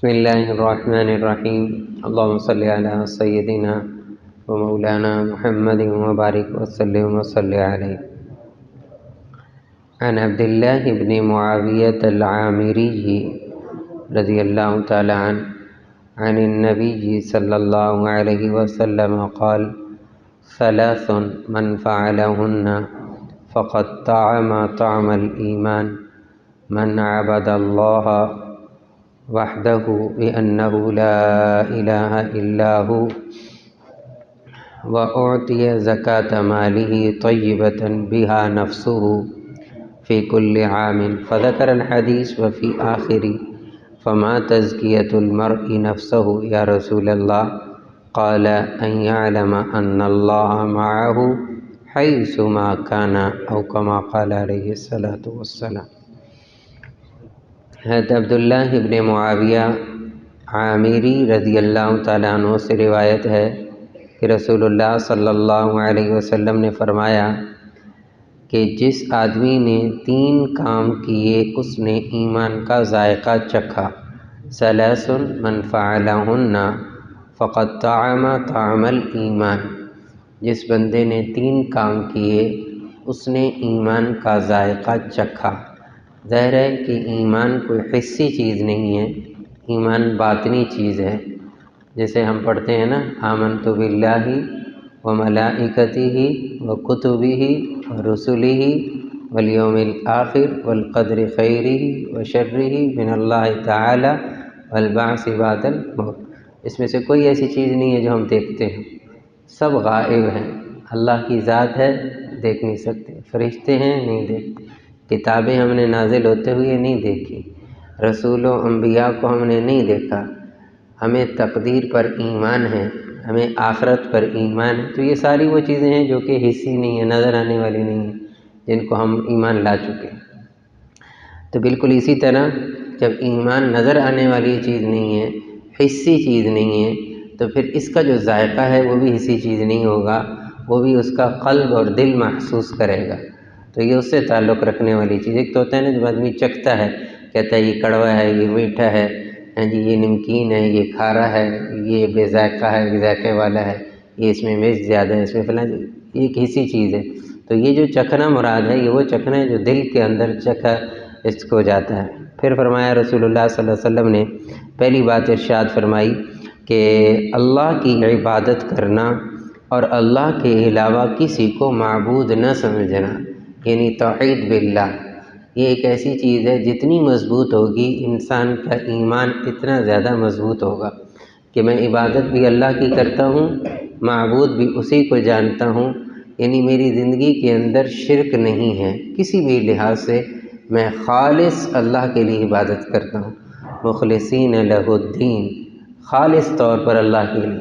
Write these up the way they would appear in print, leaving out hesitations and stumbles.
بسم الله الرحمن الرحيم اللهم صل على سيدنا ومولانا محمد وبارك وسلم وصل عليه. عن عبد الله بن معاوية العامري رضي الله تعالى عنه عن النبي صلى الله عليه وسلم قال: ثلاث من فعلهن فقد طعم طعم الإيمان: من عبد الله وحده بأنه لا إله إلا هو وأعطي زكاة ماله طيبة بها نفسه في كل عام. فذكر الحديث وفي آخر: فما تزكية المرء نفسه يا رسول الله؟ قال: أن يعلم أن الله معه حيثما كان أو كما قال عليه الصلاة والسلام. حضرت عبداللہ ابن معاویہ عامری رضی اللہ تعالیٰ عنہ سے روایت ہے کہ رسول اللہ صلی اللہ علیہ وسلم نے فرمایا کہ جس آدمی نے 3 کام کیے اس نے ایمان کا ذائقہ چکھا. ثلاث من فعلہن فقد طعم طعم الایمان. جس بندے نے 3 کام کیے اس نے ایمان کا ذائقہ چکھا. ظاہر ہے کہ ایمان کوئی حسی چیز نہیں ہے، ایمان باطنی چیز ہے. جیسے ہم پڑھتے ہیں نا: آمنت باللہ وملائکتہ وکتبہ ورسلہ والیوم الآخر والقدر خیرہ وشرہ من اللہ تعالی والبعث بعد الموت. اس میں سے کوئی ایسی چیز نہیں ہے جو ہم دیکھتے ہیں، سب غائب ہیں. اللہ کی ذات ہے، دیکھ نہیں سکتے. فرشتے ہیں، نہیں دیکھتے. کتابیں ہم نے نازل ہوتے ہوئے نہیں دیکھی. رسول و انبیاء کو ہم نے نہیں دیکھا. ہمیں تقدیر پر ایمان ہے، ہمیں آخرت پر ایمان ہے. تو یہ ساری وہ چیزیں ہیں جو کہ حسی نہیں ہیں، نظر آنے والی نہیں ہیں، جن کو ہم ایمان لا چکے. تو بالکل اسی طرح جب ایمان نظر آنے والی چیز نہیں ہے، حسی چیز نہیں ہے، تو پھر اس کا جو ذائقہ ہے وہ بھی حسی چیز نہیں ہوگا، وہ بھی اس کا قلب اور دل محسوس کرے گا. تو یہ اس سے تعلق رکھنے والی چیز. ایک تو ہوتا ہے نا جب آدمی چکھتا ہے، کہتا ہے یہ کڑوا ہے، یہ میٹھا ہے، جی یہ نمکین ہے، یہ کھارا ہے، یہ بے ذائقہ ہے، بے ذائقے والا ہے، یہ اس میں مرچ زیادہ ہے، اس میں فلاں. یہ ایک حسی چیز ہے. تو یہ جو چکھنا مراد ہے، یہ وہ چکھنا ہے جو دل کے اندر چکھا اس کو جاتا ہے. پھر فرمایا رسول اللہ صلی اللہ علیہ وسلم نے پہلی بات ارشاد فرمائی کہ اللہ کی عبادت کرنا اور اللہ کے علاوہ کسی کو معبود نہ سمجھنا، یعنی توحید باللہ. یہ ایک ایسی چیز ہے جتنی مضبوط ہوگی انسان کا ایمان اتنا زیادہ مضبوط ہوگا کہ میں عبادت بھی اللہ کی کرتا ہوں، معبود بھی اسی کو جانتا ہوں. یعنی میری زندگی کے اندر شرک نہیں ہے کسی بھی لحاظ سے. میں خالص اللہ کے لیے عبادت کرتا ہوں، مخلصین لہ الدین، خالص طور پر اللہ کے لیے.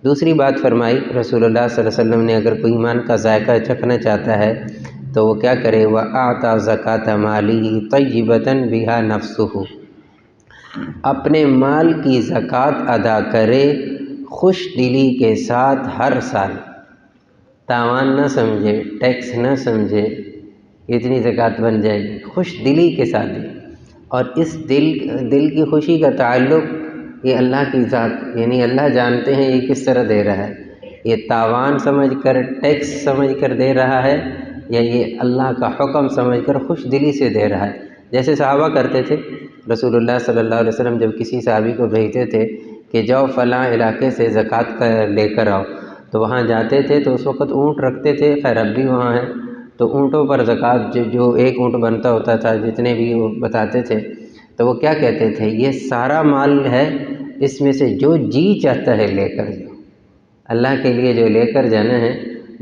دوسری بات فرمائی رسول اللہ صلی اللہ علیہ وسلم نے، اگر کوئی ایمان کا ذائقہ چکھنا چاہتا ہے تو وہ کیا کرے؟ وَأَعْطَى زَكَاةَ مَالِهِ طَيِّبَةً بِهَا نَفْسُهُ. اپنے مال کی زکوٰۃ ادا کرے خوش دلی کے ساتھ ہر سال. تاوان نہ سمجھے، ٹیکس نہ سمجھے، اتنی زکوٰۃ بن جائے گی، خوش دلی کے ساتھ دے. اور اس دل کی خوشی کا تعلق یہ اللہ کی ذات، یعنی اللہ جانتے ہیں یہ کس طرح دے رہا ہے. یہ تاوان سمجھ کر، ٹیکس سمجھ کر دے رہا ہے، یا یہ اللہ کا حکم سمجھ کر خوش دلی سے دے رہا ہے. جیسے صحابہ کرتے تھے، رسول اللہ صلی اللہ علیہ وسلم جب کسی صحابی کو بھیجتے تھے کہ جاؤ فلاں علاقے سے زکوٰۃ کا لے کر آؤ، تو وہاں جاتے تھے تو اس وقت اونٹ رکھتے تھے. خیر اب بھی وہاں ہیں. تو اونٹوں پر زکوٰۃ جو ایک اونٹ بنتا ہوتا تھا، جتنے بھی وہ بتاتے تھے، تو وہ کیا کہتے تھے؟ یہ سارا مال ہے، اس میں سے جو جی چاہتا ہے لے کر جاؤ. اللہ کے لیے جو لے کر جانا ہے،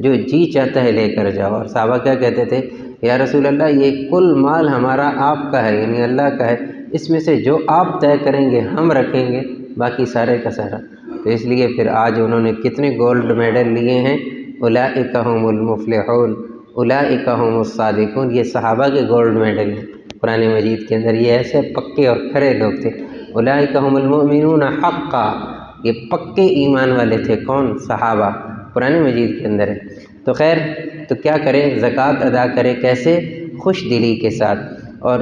جو جی چاہتا ہے لے کر جاؤ. اور صحابہ کیا کہتے تھے؟ یا رسول اللہ یہ کل مال ہمارا آپ کا ہے، یعنی اللہ کا ہے، اس میں سے جو آپ طے کریں گے ہم رکھیں گے، باقی سارے کا سارا. تو اس لیے پھر آج انہوں نے کتنے گولڈ میڈل لیے ہیں. اولئک هم المفلحون اولئک هم الصادقون. یہ صحابہ کے گولڈ میڈل ہیں قرآن مجید کے اندر. یہ ایسے پکے اور کھرے لوگ تھے. اولئک هم المؤمنون حقا. یہ پکے ایمان والے تھے. کون؟ صحابہ. قرآن مجید کے اندر ہے. تو خیر، تو کیا کرے؟ زکوٰۃ ادا کرے. کیسے؟ خوش دلی کے ساتھ. اور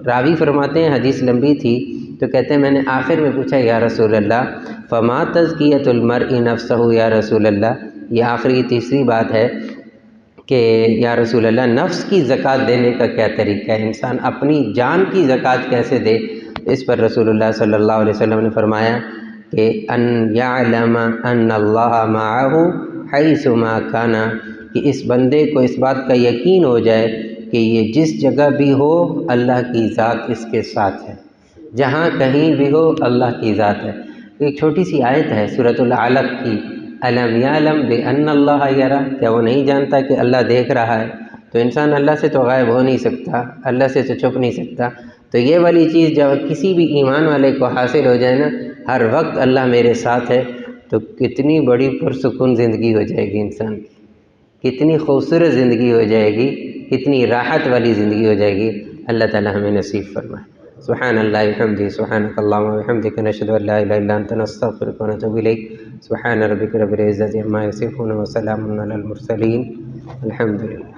راوی فرماتے ہیں، حدیث لمبی تھی تو کہتے ہیں میں نے آخر میں پوچھا یا رسول اللہ فما تزکیۃ المرء نفسہ یا رسول اللہ، یہ آخری تیسری بات ہے کہ یا رسول اللہ نفس کی زکوٰۃ دینے کا کیا طریقہ ہے، انسان اپنی جان کی زکوٰۃ کیسے دے؟ اس پر رسول اللہ صلی اللہ علیہ وسلم نے فرمایا کہ ان یعلم ان اللہ معہ حیث ما کان، کہ اس بندے کو اس بات کا یقین ہو جائے کہ یہ جس جگہ بھی ہو اللہ کی ذات اس کے ساتھ ہے، جہاں کہیں بھی ہو اللہ کی ذات ہے۔ ایک چھوٹی سی آیت ہے سورۃ العلق کی، الم یعلم بان اللہ یری، کیا وہ نہیں جانتا کہ اللہ دیکھ رہا ہے؟ تو انسان اللہ سے تو غائب ہو نہیں سکتا، اللہ سے تو چھپ نہیں سکتا۔ تو یہ والی چیز جب کسی بھی ایمان والے کو حاصل ہو جائے نا، ہر وقت اللہ میرے ساتھ ہے، تو کتنی بڑی پرسکون زندگی ہو جائے گی انسان کی، کتنی خوبصورت زندگی ہو جائے گی، کتنی راحت والی زندگی ہو جائے گی۔ اللہ تعالی ہمیں نصیب فرمائے۔ سبحان اللہ وبحمدہ، سبحانک اللہم وبحمدک، نشہد ان لا الہ الا انت، نستغفرک ونتوب الیک۔ سبحان ربک رب العزۃ عما یصفون وسلام علی المرسلین، الحمد للہ۔